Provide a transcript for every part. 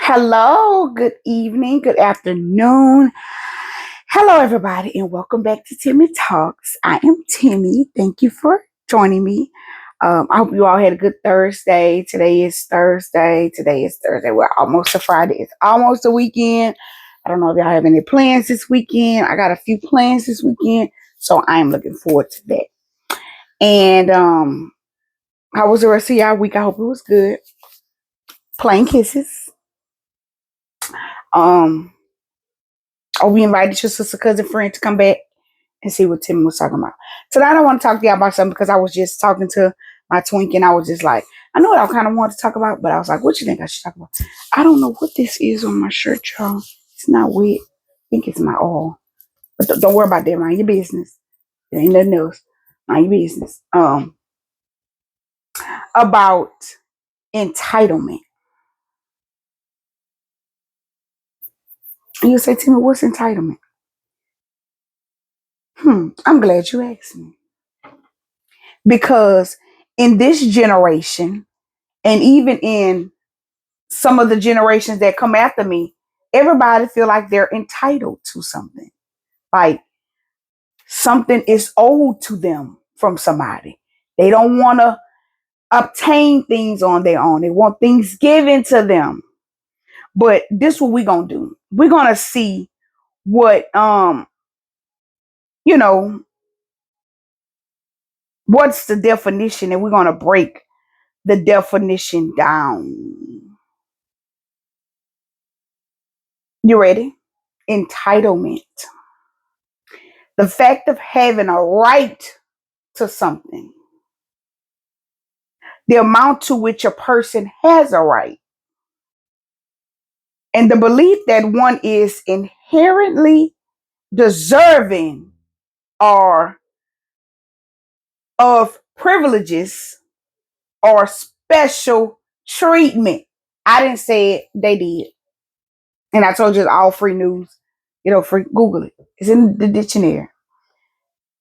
Hello, good evening, good afternoon. Hello, everybody, and welcome back to Timmy Talks. I am Timmy. Thank you for joining me. I hope you all had a good Thursday. Today is Thursday. We're almost to Friday. It's almost the weekend. I don't know if y'all have any plans this weekend. I got a few plans this weekend, so I'm looking forward to that. And how was the rest of y'all week? I hope it was good. Plain kisses. Um, we invited your sister, cousin, friend to come back and see what Tim was talking about. Tonight, I want to talk to y'all about something because I was just talking to my twink and I was just like, I know what I kind of wanted to talk about, but I was like, what you think I should talk about? I don't know what this is on my shirt, y'all. It's not wet. I think it's my oil. But don't worry about that. Mind your business. It ain't nothing else. Mind your business. About entitlement. And you say, Timmy, what's entitlement? I'm glad you asked me. Because in this generation, and even in some of the generations that come after me, everybody feel like they're entitled to something. Like something is owed to them from somebody. They don't want to obtain things on their own. They want things given to them. But this what we're gonna do. We're gonna see what you know, what's the definition, and we're gonna break the definition down. You ready? Entitlement. The fact of having a right to something, the amount to which a person has a right, and the belief that one is inherently deserving or of privileges or special treatment. I didn't say it, they did. And I told you it's all free news. Free Google it. It's in the dictionary.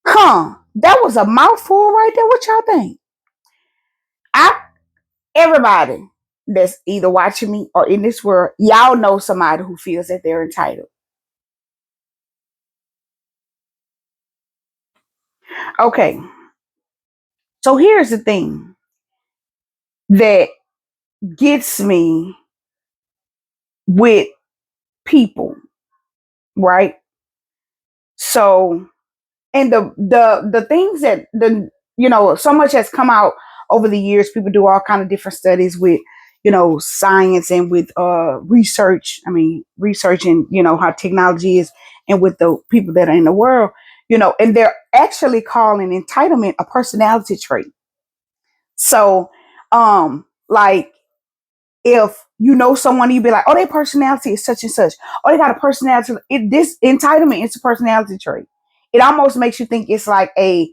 That was a mouthful right there. What y'all think? I Everybody that's either watching me or in this world, y'all know somebody who feels that they're entitled. Okay, so here's the thing that gets me with people, right? So, and the things that so much has come out over the years. People do all kind of different studies with science and with research. I mean, researching how technology is and with the people that are in the world. And they're actually calling entitlement a personality trait. So, like if you know someone, you'd be like, oh, their personality is such and such. Oh, they got a personality. This entitlement is a personality trait. It almost makes you think it's like a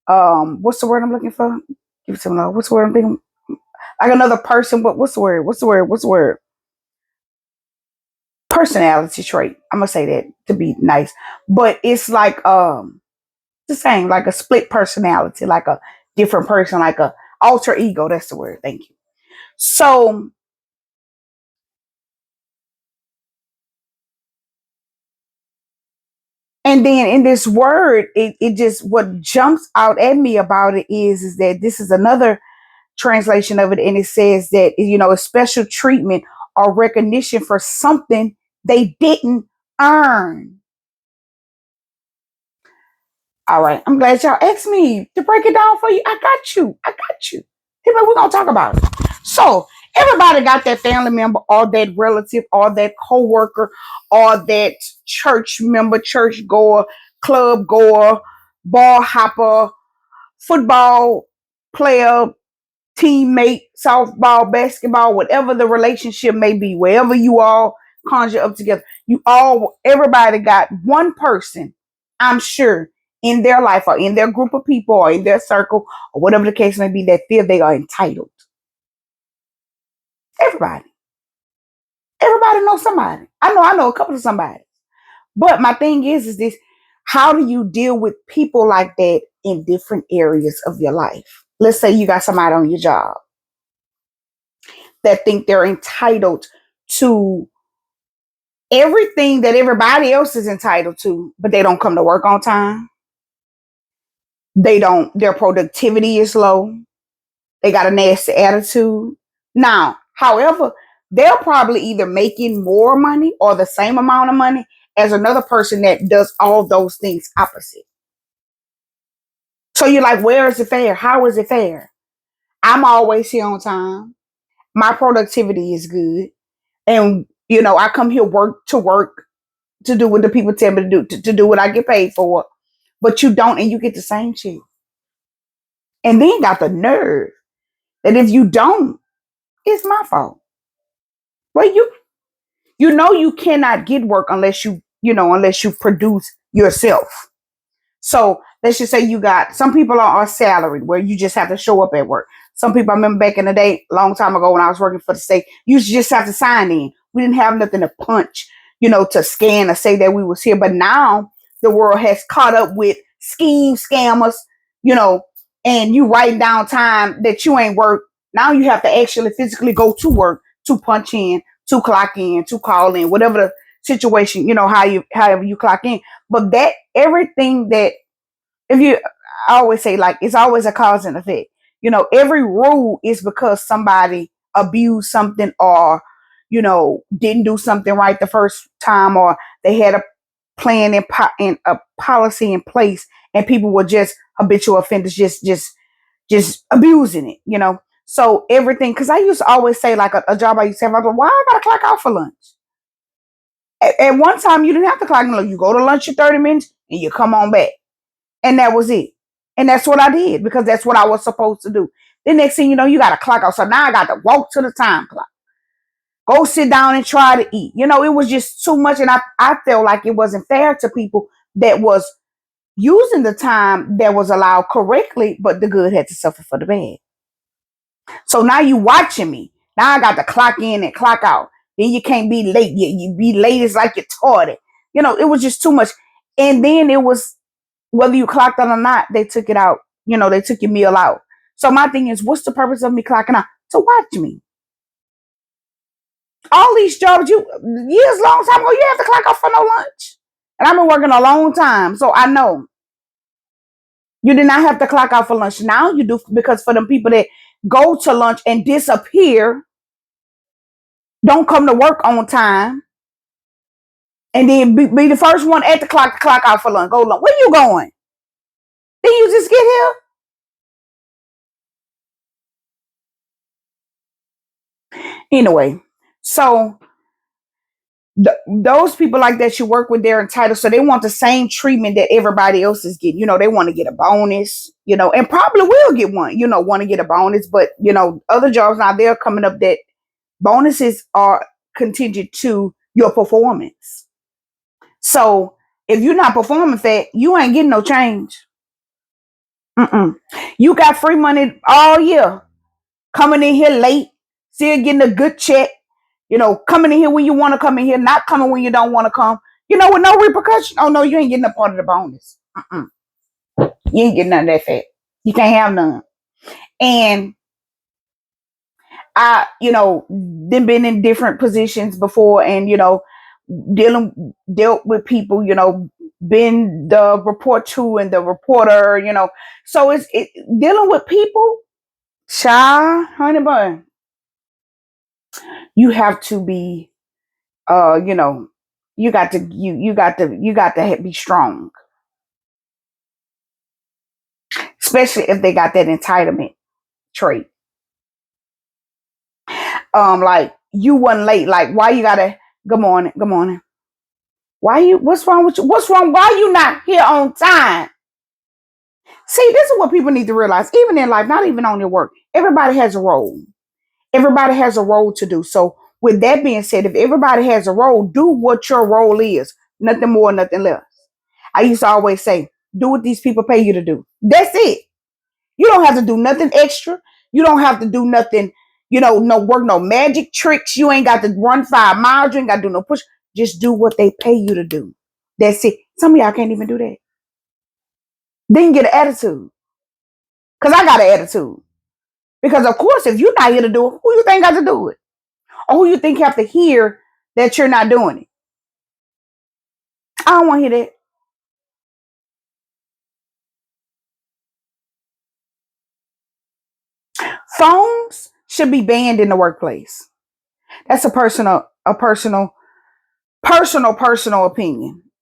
what's the word I'm looking for? Give it some love. What's the word I'm thinking? Like another person. What's the word? What's the word? Personality trait. I'm gonna say that to be nice. But it's like the same, like a split personality, like a different person, like a alter ego. That's the word. Thank you. So, and then in this word, it just what jumps out at me about it is that this is another translation of it, and it says that a special treatment or recognition for something they didn't earn. All right, I'm glad y'all asked me to break it down for you. I got you. Hey, we're gonna talk about it. So everybody got that family member, or that relative, or that coworker, or that church member, church goer, club goer, ball hopper, football player, teammate, softball, basketball, whatever the relationship may be, wherever you all conjure up together, everybody got one person, I'm sure, in their life or in their group of people or in their circle or whatever the case may be that feel they are entitled. Everybody. Everybody knows somebody. I know a couple of somebody. But my thing is this: how do you deal with people like that in different areas of your life? Let's say you got somebody on your job that think they're entitled to everything that everybody else is entitled to, but they don't come to work on time. They don't, their productivity is low. They got a nasty attitude. Now, however, they're probably either making more money or the same amount of money as another person that does all those things opposite. So you're like, where is it fair? How is it fair? I'm always here on time. My productivity is good. And, I come here work to do what the people tell me to do, to do what I get paid for. But you don't, and you get the same shit. And then got the nerve that if you don't, it's my fault. Well, you cannot get work unless you produce yourself. So let's just say you got some people are salaried where you just have to show up at work. Some people, I remember back in the day, a long time ago when I was working for the state, you just have to sign in. We didn't have nothing to punch, to scan or say that we was here. But now the world has caught up with scheme scammers, you know, and you writing down time that you ain't work. Now you have to actually physically go to work to punch in, to clock in, to call in, whatever the situation, however you clock in. But that everything that if you I always say, like, it's always a cause and effect. Every rule is because somebody abused something or, didn't do something right the first time, or they had a plan and a policy in place and people were just habitual offenders, just abusing it. So everything, because I used to always say, like, a job I used to have, I go, why I gotta clock out for lunch? At one time, you didn't have to clock in. You go to lunch in 30 minutes and you come on back. And that was it. And that's what I did because that's what I was supposed to do. The next thing you know, you got to clock out. So now I got to walk to the time clock, go sit down and try to eat. It was just too much. And I felt like it wasn't fair to people that was using the time that was allowed correctly, but the good had to suffer for the bad. So now you watching me. Now I got to clock in and clock out. Then you can't be late. You be late. It's like you're tardy. It was just too much. And then it was, whether you clocked out or not, they took it out. They took your meal out. So my thing is, what's the purpose of me clocking out? To watch me. All these jobs, years, long time ago, you have to clock out for no lunch. And I've been working a long time, so I know you did not have to clock out for lunch. Now you do, because for them people that go to lunch and disappear, don't come to work on time, and then be the first one at the clock to clock out for lunch. Go lunch. Where you going? Then you just get here. Anyway, so those people like that you work with, they're entitled, so they want the same treatment that everybody else is getting. They want to get a bonus, and probably will get one. Want to get a bonus, but other jobs now, they're coming up that bonuses are contingent to your performance. So if you're not performing that, you ain't getting no change. Mm-mm. You got free money all year, coming in here late, still getting a good check. Coming in here when you want to come in here, not coming when you don't want to come. With no repercussion. Oh no, you ain't getting a part of the bonus. Mm-mm. You ain't getting none of that fat. You can't have none. And then been in different positions before, and dealt with people. Been the report to and the reporter. So it's dealing with people. Shy, honey bun. You have to be you know, you got to be strong, especially if they got that entitlement trait. Like, you wasn't late. Like, why you gotta? Good morning. Good morning. Why you? What's wrong with you? What's wrong? Why you not here on time? See, this is what people need to realize. Even in life, not even on your work, everybody has a role. Everybody has a role to do. So, with that being said, if everybody has a role, do what your role is. Nothing more, nothing less. I used to always say, do what these people pay you to do. That's it. You don't have to do nothing extra. You don't have to do nothing, no work, no magic tricks. You ain't got to run 5 miles. You ain't got to do no push. Just do what they pay you to do. That's it. Some of y'all can't even do that. Then get an attitude. Because I got an attitude. Because, of course, if you're not here to do it, who you think got to do it? Or who you think have to hear that you're not doing it? I don't want to hear that. Phones should be banned in the workplace. That's a personal opinion.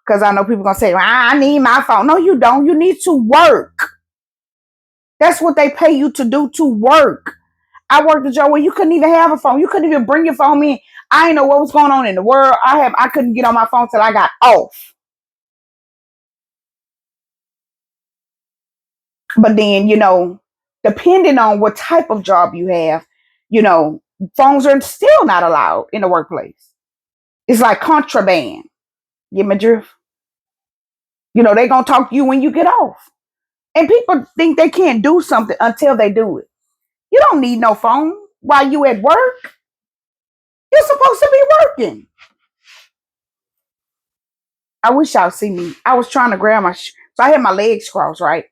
Because I know people gonna say, well, I need my phone. No, you don't. You need to work. That's what they pay you to do, to work. I worked a job where you couldn't even have a phone. You couldn't even bring your phone in. I didn't know what was going on in the world. I couldn't get on my phone till I got off. But then, depending on what type of job you have, you know, phones are still not allowed in the workplace. It's like contraband. Get my drift? They're gonna talk to you when you get off. And people think they can't do something until they do it. You don't need no phone while you at work. You're supposed to be working. I wish y'all see me. I was trying to grab so I had my legs crossed, right?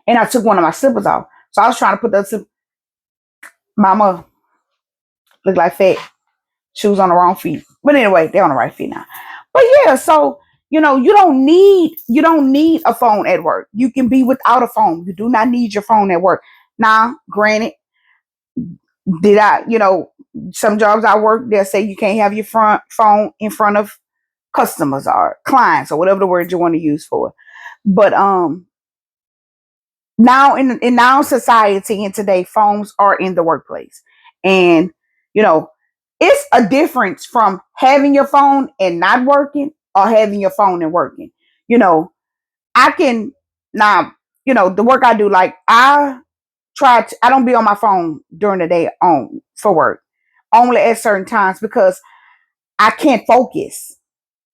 And I took one of my slippers off. So I was trying to put the mama looked like fat shoes on the wrong feet. But anyway, they're on the right feet now. But yeah, so you don't need a phone at work. You can be without a phone. You do not need your phone at work. Now, granted, did I, some jobs I work, they'll say you can't have your front phone in front of customers or clients or whatever the word you want to use for it. But now in now society and today, phones are in the workplace. And you know, it's a difference from having your phone and not working or having your phone and working. You know, I can now, the work I do, like I don't be on my phone during the day on for work. Only at certain times because I can't focus.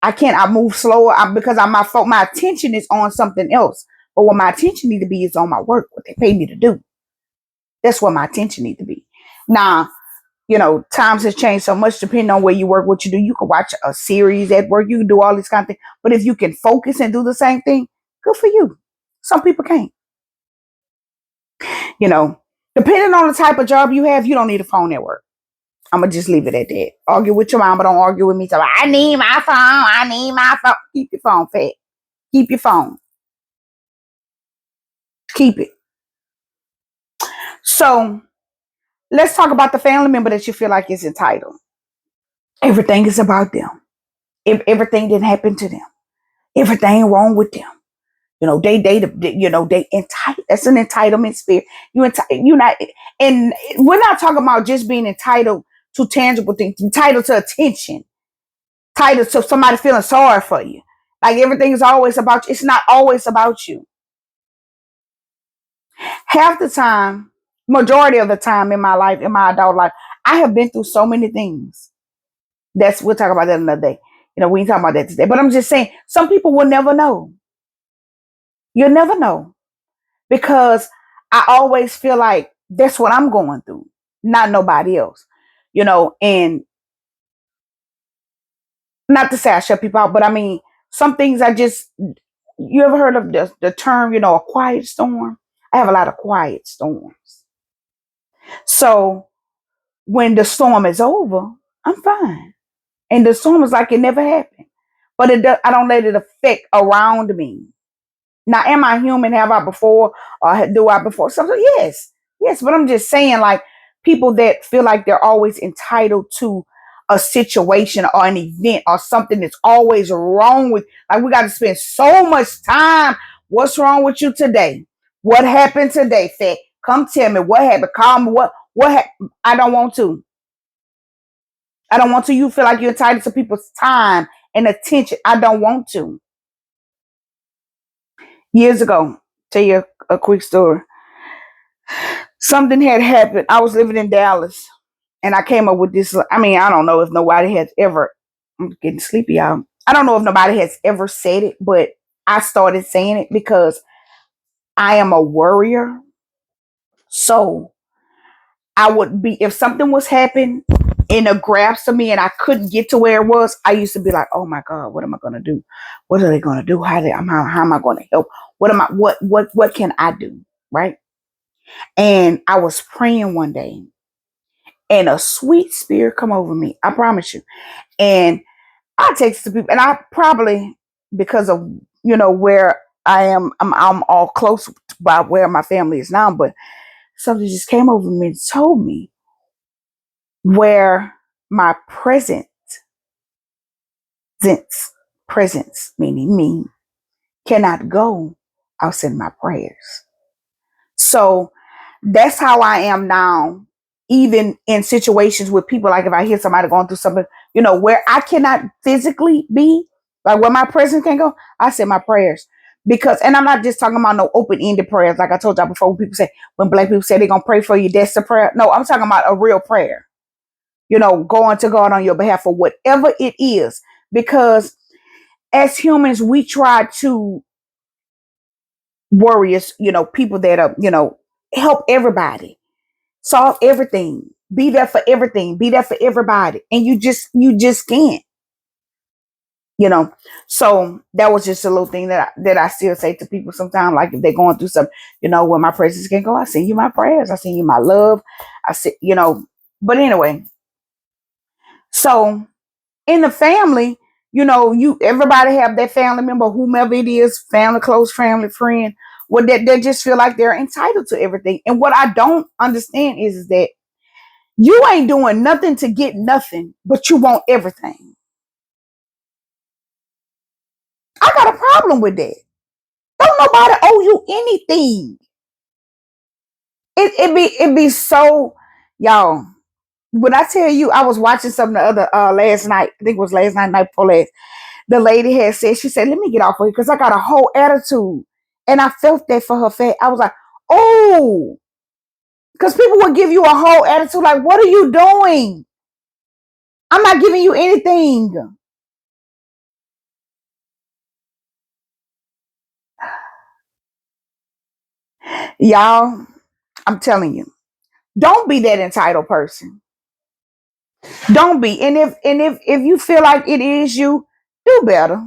I move slower because my attention is on something else. But what my attention need to be is on my work, what they pay me to do. That's what my attention need to be. Now, times has changed so much depending on where you work, what you do. You can watch a series at work, you can do all these kind of things. But if you can focus and do the same thing, good for you. Some people can't. You know, Depending on the type of job you have, you don't need a phone at work. I'm gonna just leave it at that. Argue with your mom, but don't argue with me. So I need my phone. I need my phone. Keep your phone, fat. Keep your phone. Keep it. So let's talk about the family member that you feel like is entitled. Everything is about them. If everything didn't happen to them, everything wrong with them. They entitled. That's an entitlement spirit. You not, and we're not talking about just being entitled to tangible things. Entitled to attention. Entitled to somebody feeling sorry for you. Like everything is always about you. It's not always about you. Half the time, majority of the time in my life, in my adult life, I have been through so many things. We'll talk about that another day. We ain't talking about that today. But I'm just saying, some people will never know. You'll never know. Because I always feel like that's what I'm going through, not nobody else. And not to say I shut people out, but I mean, some things you ever heard of the term, a quiet storm? I have a lot of quiet storms. So when the storm is over, I'm fine. And the storm is like it never happened. But I don't let it affect around me. Now, am I human? Have I before or do I before? So yes, yes. But I'm just saying, like people that feel like they're always entitled to a situation or an event or something that's always wrong with. Like we got to spend so much time. What's wrong with you today? What happened today, Fat? Come tell me what happened. Call me what happened. I don't want to. I don't want to. You feel like you're entitled to people's time and attention. I don't want to. Years ago, tell you a quick story. Something had happened. I was living in Dallas and I came up with this. I mean, I don't know if nobody has ever, I'm getting sleepy, y'all. I don't know if nobody has ever said it, but I started saying it because I am a worrier. So I would be, if something was happening in a grasp of me and I couldn't get to where it was, I used to be like, oh my God, what am I going to do? What are they going to do? How am I going to help? What can I do? Right. And I was praying one day and a sweet spirit come over me. I promise you. And I text to people, and I probably, because of where I am, I'm all close by where my family is now, but something just came over me and told me where my presence, meaning me, cannot go, I'll send my prayers. So that's how I am now, even in situations with people. Like if I hear somebody going through something, where I cannot physically be, like where my presence can go, I send my prayers. Because, and I'm not just talking about no open ended prayers. Like I told y'all before, when black people say they're going to pray for you, that's the prayer. No, I'm talking about a real prayer, going to God on your behalf for whatever it is. Because as humans, we try to warriors, people that are, help everybody, solve everything, be there for everything, be there for everybody. And you just can't, you know. So that was just a little thing that I still say to people sometimes, like if they're going through something, where my presence can go, I send you my prayers, I send you my love. I said, but anyway, so in the family, you everybody have that family member, whomever it is, family, close family, friend, what that they just feel like they're entitled to everything. And what I don't understand is that you ain't doing nothing to get nothing, but you want everything. I got a problem with that. Don't nobody owe you anything. It be so, y'all. When I tell you, I was watching something the other last night. I think it was last night before last. The lady had said, she said, "Let me get off of here because I got a whole attitude," and I felt that for her face. I was like, "Oh," because people would give you a whole attitude. Like, what are you doing? I'm not giving you anything, y'all. I'm telling you, don't be that entitled person. Don't be. And if you feel like it is you, do better.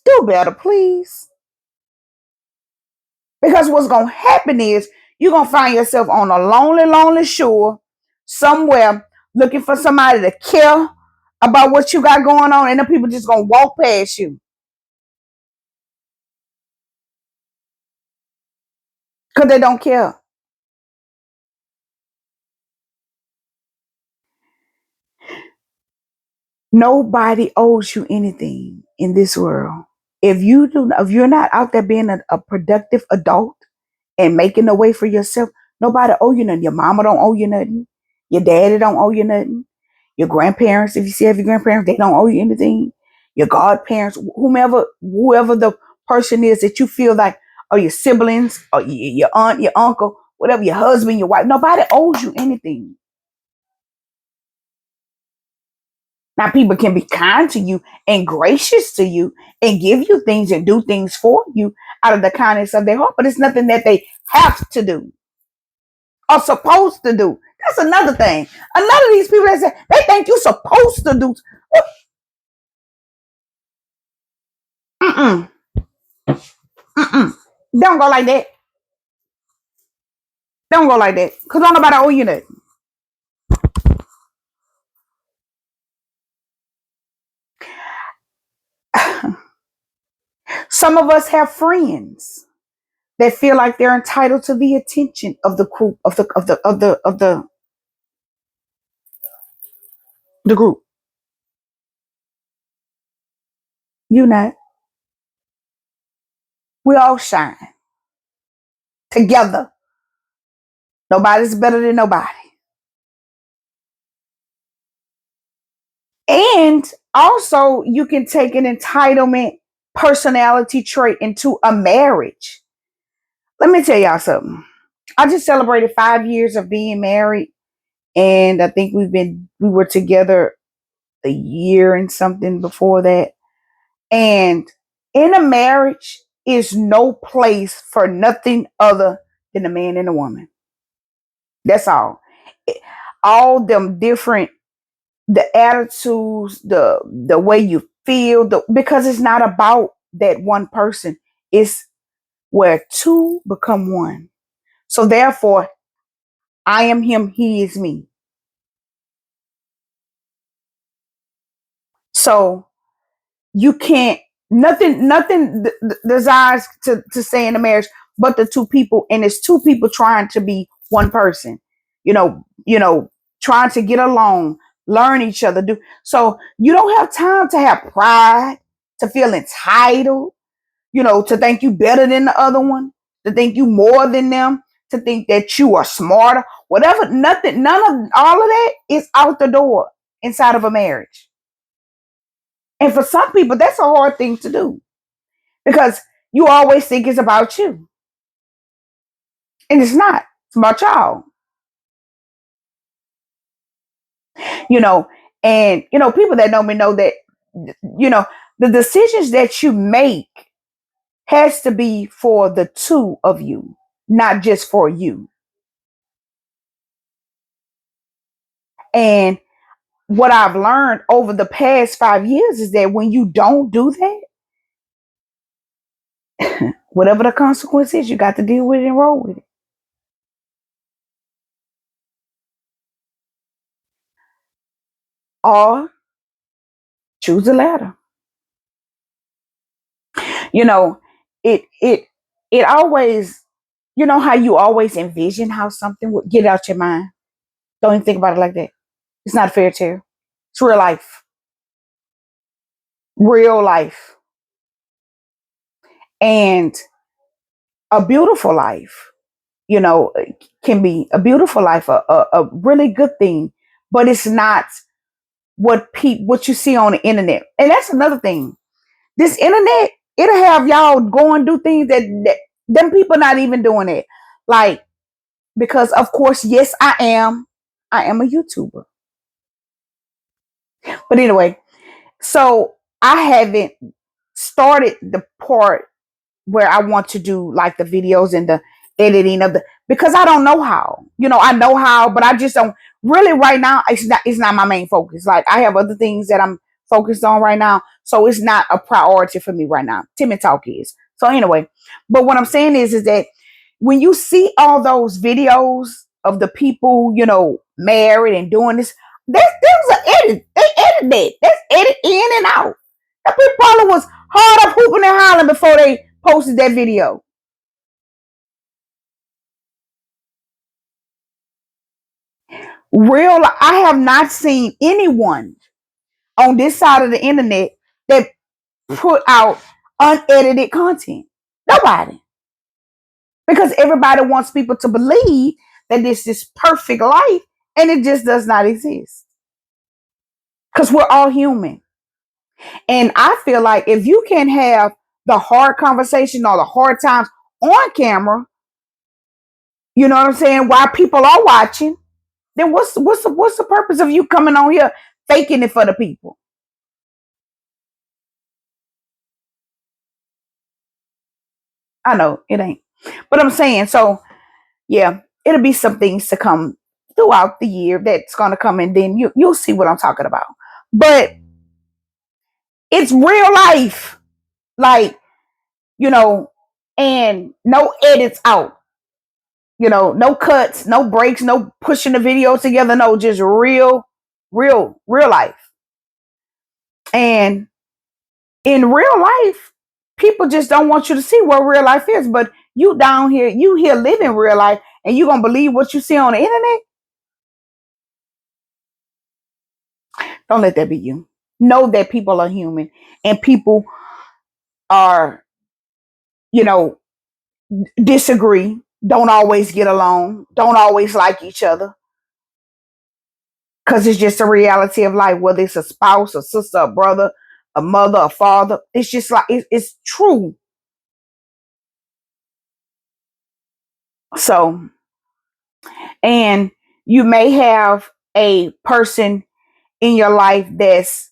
Do better, please. Because what's gonna happen is you're gonna find yourself on a lonely, lonely shore somewhere looking for somebody to care about what you got going on, and the people just gonna walk past you because they don't care. Nobody owes you anything in this world. If you're not out there being a productive adult and making a way for yourself, nobody owe you nothing. Your mama don't owe you nothing. Your daddy don't owe you nothing. Your grandparents, if you still have your grandparents, they don't owe you anything. Your godparents, whoever the person is that you feel like, or your siblings, or your aunt, your uncle, whatever, your husband, your wife, nobody owes you anything. Now, people can be kind to you and gracious to you and give you things and do things for you out of the kindness of their heart, but it's nothing that they have to do or supposed to do. That's another thing. Another of these people that say they think you're supposed to do. Mm-mm, mm-mm. Don't go like that. Don't go like that. Because don't nobody owe you nothing. Some of us have friends that feel like they're entitled to the attention of the group of the group. You not. We all shine together. Nobody's better than nobody. And also, you can take an entitlement personality trait into a marriage. Let me tell y'all something. I just celebrated 5 years of being married, and I think we were together a year and something before that. And in a marriage is no place for nothing other than a man and a woman. That's all. All them different, the attitudes, the way you feel, because it's not about that one person. It's where two become one. So therefore, I am him, he is me. So you can't, desires to stay in a marriage but the two people, and it's two people trying to be one person, trying to get along, learn each other, do so. You don't have time to have pride, to feel entitled, to think you better than the other one, to think you more than them, to think that you are smarter, whatever. Nothing, none of all of that is out the door inside of a marriage. And for some people, that's a hard thing to do because you always think it's about you, and it's not. It's about y'all, you know. And people that know me know that you know the decisions that you make has to be for the two of you, not just for you. And what I've learned over the past 5 years is that when you don't do that, whatever the consequence is, you got to deal with it and roll with it. Or choose the latter. You know, it it it always, how you always envision how something would get out your mind. Don't even think about it like that. It's not a fairy tale. It's real life. Real life. And a beautiful life, you know, can be a beautiful life, a really good thing, but it's not what you see on the internet. And that's another thing. This internet, it'll have y'all go and do things that them people not even doing it. Like, because of course, yes, I am a YouTuber. But anyway, so I haven't started the part where I want to do like the videos and the editing of the, because I don't know how. I know how, but I just don't really right now. It's not my main focus. Like, I have other things that I'm focused on right now, so it's not a priority for me right now. Timmy Talk is. So anyway, but what I'm saying is that when you see all those videos of the people, married and doing this, there's an edit. They edit that. That's edit in and out. That people probably was hard up hooping and hollering before they posted that video. I have not seen anyone on this side of the internet that put out unedited content. Nobody. Because everybody wants people to believe that this perfect life, and it just does not exist. Because we're all human. And I feel like if you can have the hard conversation or the hard times on camera, you know what I'm saying, while people are watching, then what's the purpose of you coming on here faking it for the people? I know it ain't, but I'm saying, so yeah, it'll be some things to come throughout the year that's gonna come, and then you'll see what I'm talking about. But it's real life, like, you know, and no edits out, no cuts, no breaks, no pushing the video together, no, just real life. And in real life, people just don't want you to see what real life is. But you down here, you here living real life, and you gonna believe what you see on the internet? Don't let that be you. Know that people are human, and people are, you know, disagree, don't always get along, don't always like each other. Because it's just a reality of life, whether it's a spouse, a sister, a brother, a mother, a father. It's just like it's true. So, and you may have a person in your life that's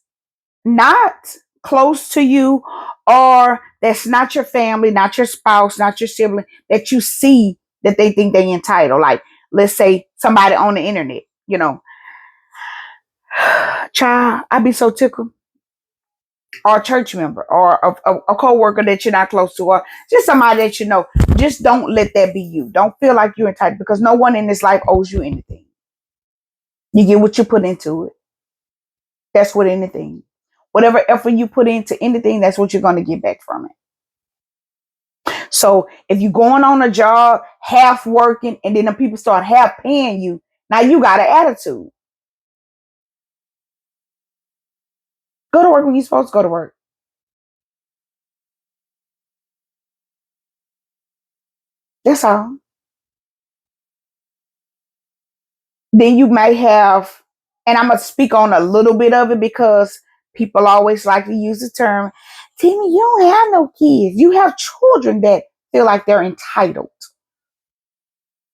not close to you, or that's not your family, not your spouse, not your sibling, that you see that they think they entitled. Like, let's say somebody on the internet, child, I'd be so tickled. or a church member or a co-worker that you're not close to, or just somebody that you know. Just don't let that be you. Don't feel like you're entitled, because no one in this life owes you anything. You get what you put into it. That's what anything. Whatever effort you put into anything, that's what you're going to get back from it. So if you're going on a job, half working, and then the people start half paying you, now you got an attitude. Go to work when you're supposed to go to work. That's all. Then you may have, and I'm going to speak on a little bit of it because people always like to use the term, Timmy, you don't have no kids. You have children that feel like they're entitled.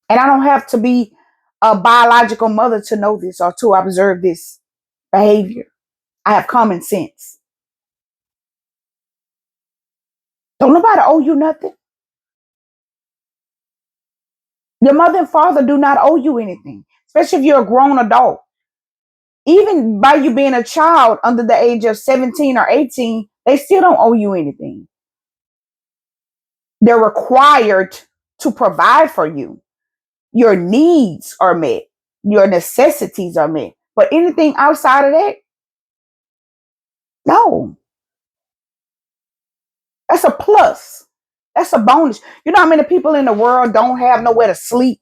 And I don't have to be a biological mother to know this or to observe this behavior. I have common sense. Don't nobody owe you nothing. Your mother and father do not owe you anything, especially if you're a grown adult. Even by you being a child under the age of 17 or 18, they still don't owe you anything. They're required to provide for you. Your needs are met, your necessities are met. But anything outside of that, no. That's a plus. That's a bonus. You know how many people in the world don't have nowhere to sleep,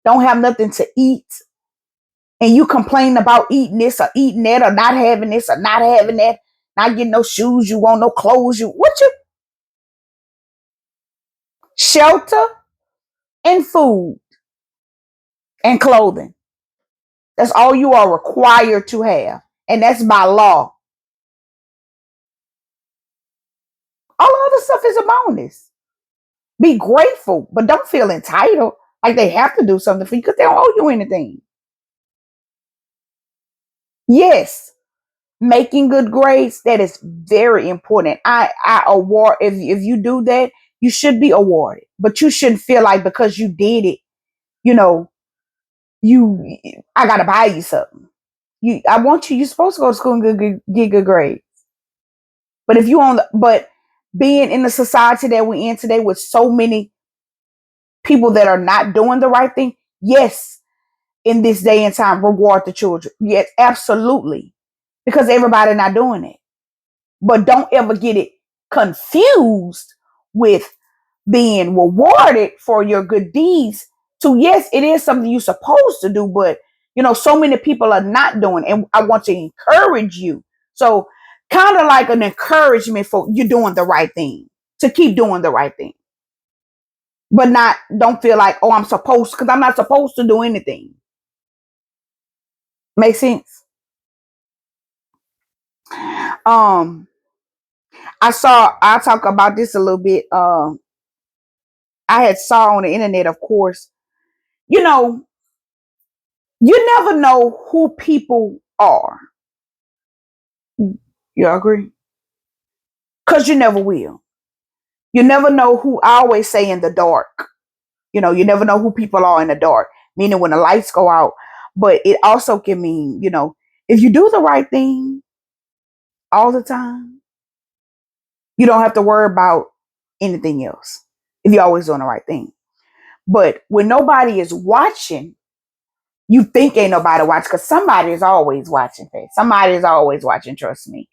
don't have nothing to eat, and you complain about eating this or eating that or not having this or not having that, not getting no shoes, you want no clothes, you what you shelter and food and clothing. That's all you are required to have. And that's by law. All the other stuff is a bonus. Be grateful, but don't feel entitled like they have to do something for you because they don't owe you anything. Yes, making good grades, that is very important. I award, if you do that, you should be awarded. But you shouldn't feel like because you did it, you know, you I gotta buy you something. I want you, you're supposed to go to school and get good grades. But if you on the, but being in the society that we're in today with so many people that are not doing the right thing, yes, in this day and time, reward the children. Yes, absolutely. Because everybody not doing it. But don't ever get it confused with being rewarded for your good deeds. So yes, it is something you're supposed to do, but you know, so many people are not doing, and I want to encourage you. So kind of like an encouragement for you doing the right thing, to keep doing the right thing. But not don't feel like, oh, I'm supposed, because I'm not supposed to do anything. Make sense? Um, I'll talk about this a little bit. I had saw on the internet, of course, you know, you never know who people are. You agree? Because you never will. You never know who, I always say, in the dark. You know, you never know who people are in the dark, meaning when the lights go out. But it also can mean, you know, if you do the right thing all the time, you don't have to worry about anything else if you're always doing the right thing. But when nobody is watching, you think ain't nobody watching, because somebody is always watching. Somebody is always watching. Trust me.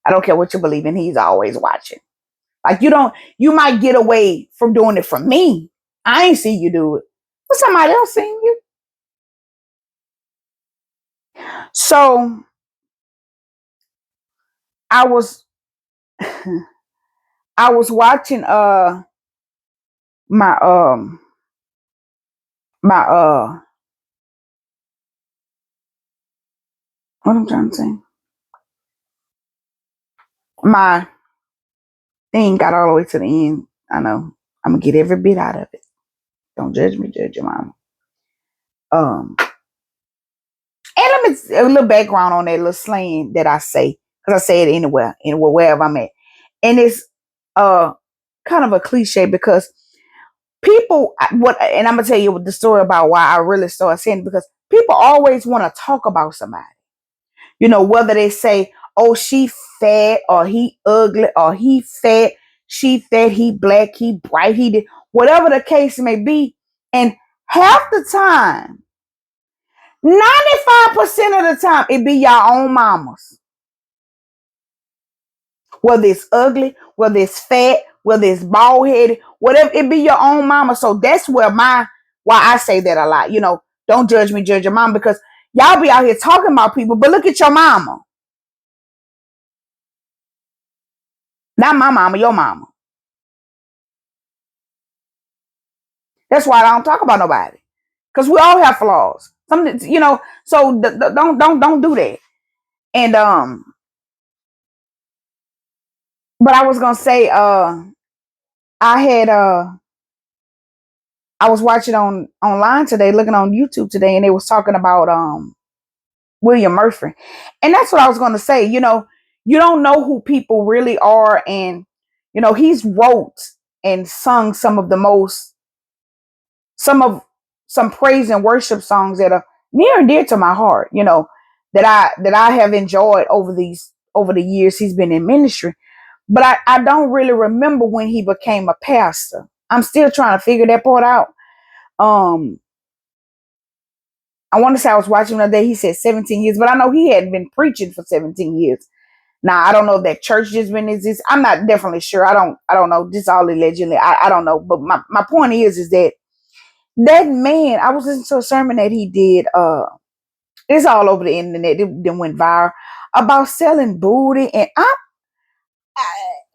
I don't care what you believe in. He's always watching. Like you might get away from doing it from me. I ain't see you do it, but somebody else seen you. So I was, I was watching my my what I'm trying to say, my thing got all the way to the end. I know I'm gonna get every bit out of it. Don't judge me, judge your mama. And let me a little background on that little slang that I say, because I say it anywhere, wherever I'm at, and it's uh kind of a cliche because people what, and I'm gonna tell you the story about why I really started saying it, because people always want to talk about somebody. You know, whether they say, oh, she fat or he ugly or he fat, she fat, he black, he bright, he did whatever the case may be. And half the time, 95% of the time, it be your own mamas. Whether it's ugly, whether it's fat, whether it's bald headed, whatever, it be your own mama. So that's why I say that a lot. Don't judge me, judge your mom, because y'all be out here talking about people, but look at your mama. Not my mama, your mama. That's why I don't talk about nobody, because we all have flaws. So don't do that. And but I was gonna say, I had I was watching online today, looking on YouTube today, and they was talking about William Murphy. And that's what I was going to say. You don't know who people really are. And, he's wrote and sung some praise and worship songs that are near and dear to my heart, that I have enjoyed over the years he's been in ministry. But I don't really remember when he became a pastor. I'm still trying to figure that part out. Um, I want to say I was watching the other day. He said 17 years, but I know he hadn't been preaching for 17 years. Now I don't know if that church just been exist. I'm not definitely sure. I don't know. This all allegedly. I don't know. But my point is that man. I was listening to a sermon that he did. It's all over the internet. It then went viral about selling booty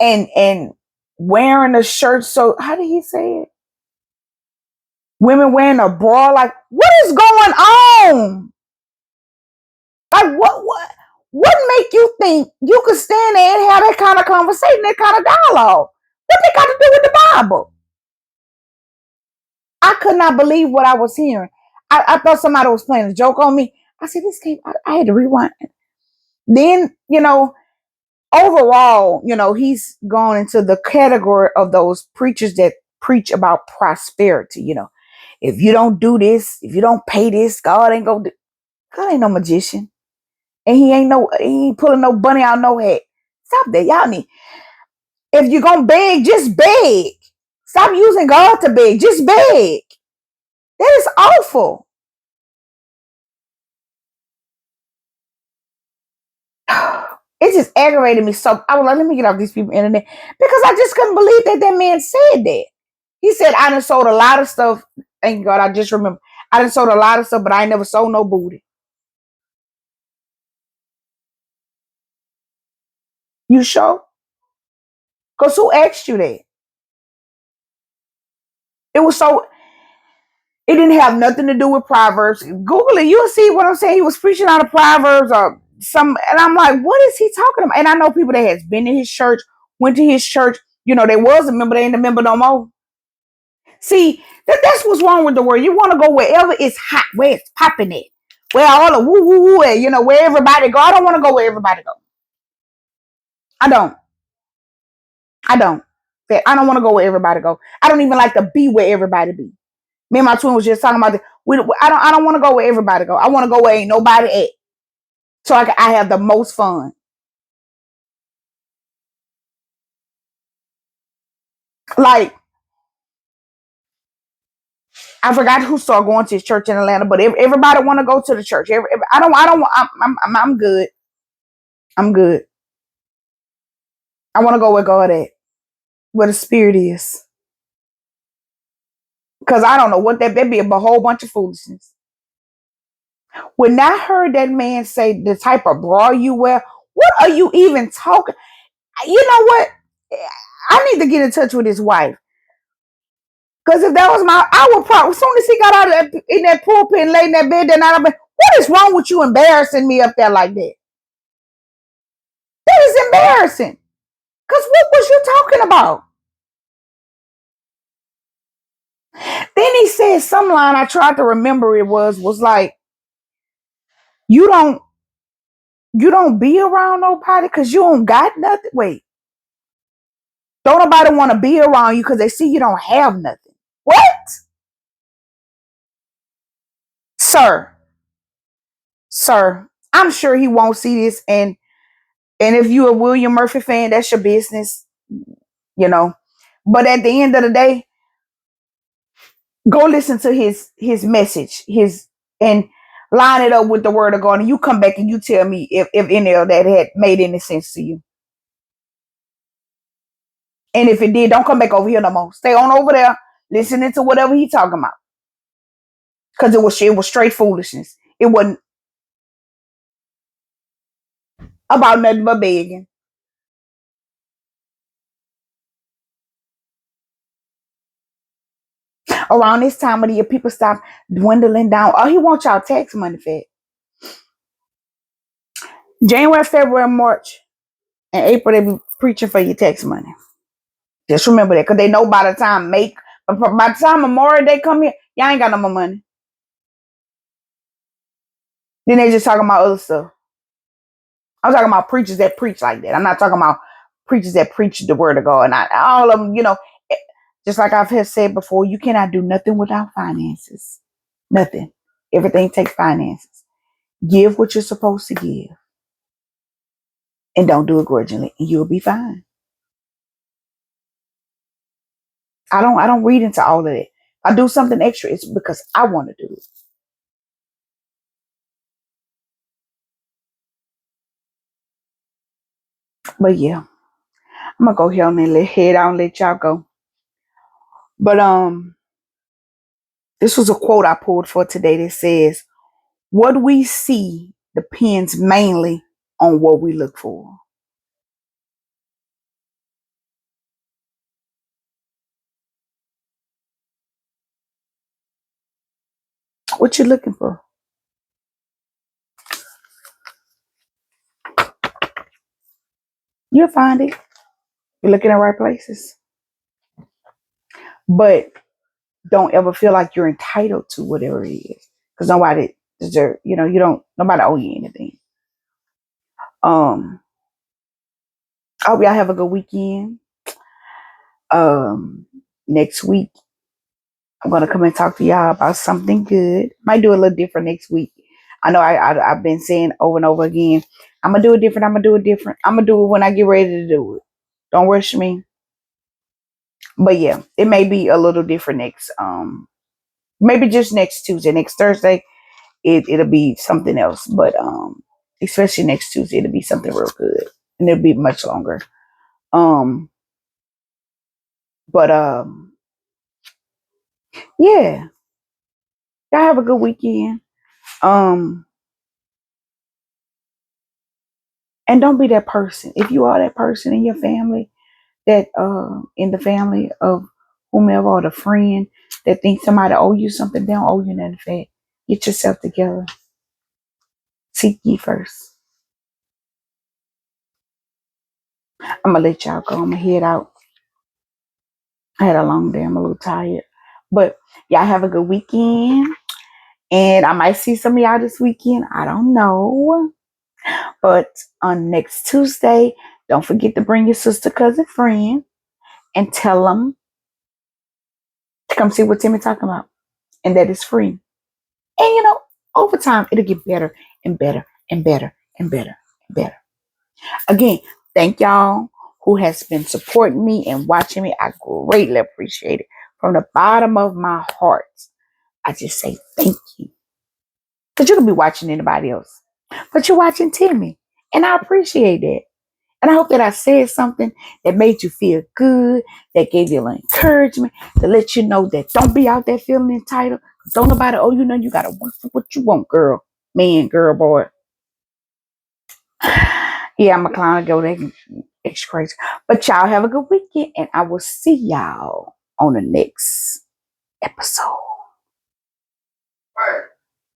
and wearing a shirt. So how did he say it? Women wearing a bra. Like, what is going on? Like, what make you think you could stand there and have that kind of conversation, that kind of dialogue? What they got to do with the Bible? I could not believe what I was hearing. I thought somebody was playing a joke on me. I said, this came, I had to rewind. Then, overall, he's gone into the category of those preachers that preach about prosperity. If you don't do this, if you don't pay this, God ain't no magician. And he ain't pulling no bunny out no head. Stop that. Y'all need, if you're gonna beg, just beg. Stop using God to beg. Just beg. That is awful. It just aggravated me so. I was like, let me get off these people internet, because I just couldn't believe that man said that. He said, I done sold a lot of stuff. Thank God, I just remember. I done sold a lot of stuff, but I ain't never sold no booty. You sure? Because who asked you that? It was so, it didn't have nothing to do with Proverbs. Google it. You'll see what I'm saying. He was preaching out of Proverbs or and I'm like, what is he talking about? And I know people that has been in his church, went to his church. They was a member. They ain't a member no more. See, that's what's wrong with the world. You want to go wherever it's hot, where it's popping at, where all the woo woo woo at, where everybody go. I don't want to go where everybody go. I don't. I don't. I don't want to go where everybody go. I don't even like to be where everybody be. Me and my twin was just talking about this. I don't want to go where everybody go. I want to go where ain't nobody at, so I have the most fun. Like, I forgot who started going to his church in Atlanta, but everybody want to go to the church. I don't. I don't. I'm good. I'm good. I want to go where God at, where the Spirit is, because I don't know what that be a whole bunch of foolishness. When I heard that man say the type of bra you wear, what are you even talking? You know what? I need to get in touch with his wife. Because if that was I would probably, as soon as he got out of in that pulpit and laid in that bed that night, I'd be, what is wrong with you embarrassing me up there like that? That is embarrassing. Because what was you talking about? Then he said some line, I tried to remember, it was like, you don't be around nobody because you don't got nothing. Wait, don't nobody want to be around you because they see you don't have nothing. What? Sir, I'm sure he won't see this, and And if you're a William Murphy fan, that's your business, you know. But at the end of the day, go listen to his message, his and line it up with the word of God, and you come back and you tell me if any of that had made any sense to you. And if it did, don't come back over here no more. Stay on over there listening to whatever he talking about. Cause it was straight foolishness. It wasn't about nothing but begging. Around this time of the year, people stop dwindling down. Oh, he wants y'all tax money for it. January, February, March, and April, they be preaching for your tax money. Just remember that, because they know by the time by the time Memorial Day come here, y'all ain't got no more money. Then they just talking about other stuff. I'm talking about preachers that preach like that. I'm not talking about preachers that preach the word of God. Not all of them, just like I've said before, you cannot do nothing without finances. Nothing. Everything takes finances. Give what you're supposed to give, and don't do it grudgingly, and you'll be fine. I don't read into all of it. If I do something extra, it's because I want to do it. But yeah, I'm gonna go here and head out and let y'all go. But this was a quote I pulled for today that says, "What we see depends mainly on what we look for." What you looking for? You'll find it. You're looking in the right places. But don't ever feel like you're entitled to whatever it is, because nobody deserve. You don't. Nobody owe you anything. Um, I hope y'all have a good weekend. Um, Next week I'm gonna come and talk to y'all about something good. Might do a little different next week. I know I've been saying over and over again, I'm gonna do it different. I'm gonna do it different. I'm gonna do it when I get ready to do it. Don't rush me. But yeah, it may be a little different next. Maybe just next Tuesday, next Thursday. It'll be something else. But especially next Tuesday, it'll be something real good, and it'll be much longer. Um, but yeah, y'all have a good weekend. Um, and don't be that person. If you are that person in your family, that in the family of whomever, or the friend that thinks somebody owe you something, they don't owe you nothing for it. Get yourself together. Seek ye first. I'm gonna let y'all go. I'm gonna head out. I had a long day. I'm a little tired. But y'all have a good weekend. And I might see some of y'all this weekend. I don't know. But on next Tuesday, don't forget to bring your sister, cousin, friend, and tell them to come see what Timmy talking about. And that is free. And over time, it'll get better and better and better and better and better. Again, thank y'all who has been supporting me and watching me. I greatly appreciate it. From the bottom of my heart, I just say thank you. Because you could be watching anybody else, but you're watching Timmy. And I appreciate that. And I hope that I said something that made you feel good, that gave you an encouragement, to let you know that don't be out there feeling entitled. Don't nobody owe you nothing. You got to work for what you want, girl. Man, girl, boy. Yeah, I'm a clown. I go there. It's crazy. But y'all have a good weekend, and I will see y'all on the next episode.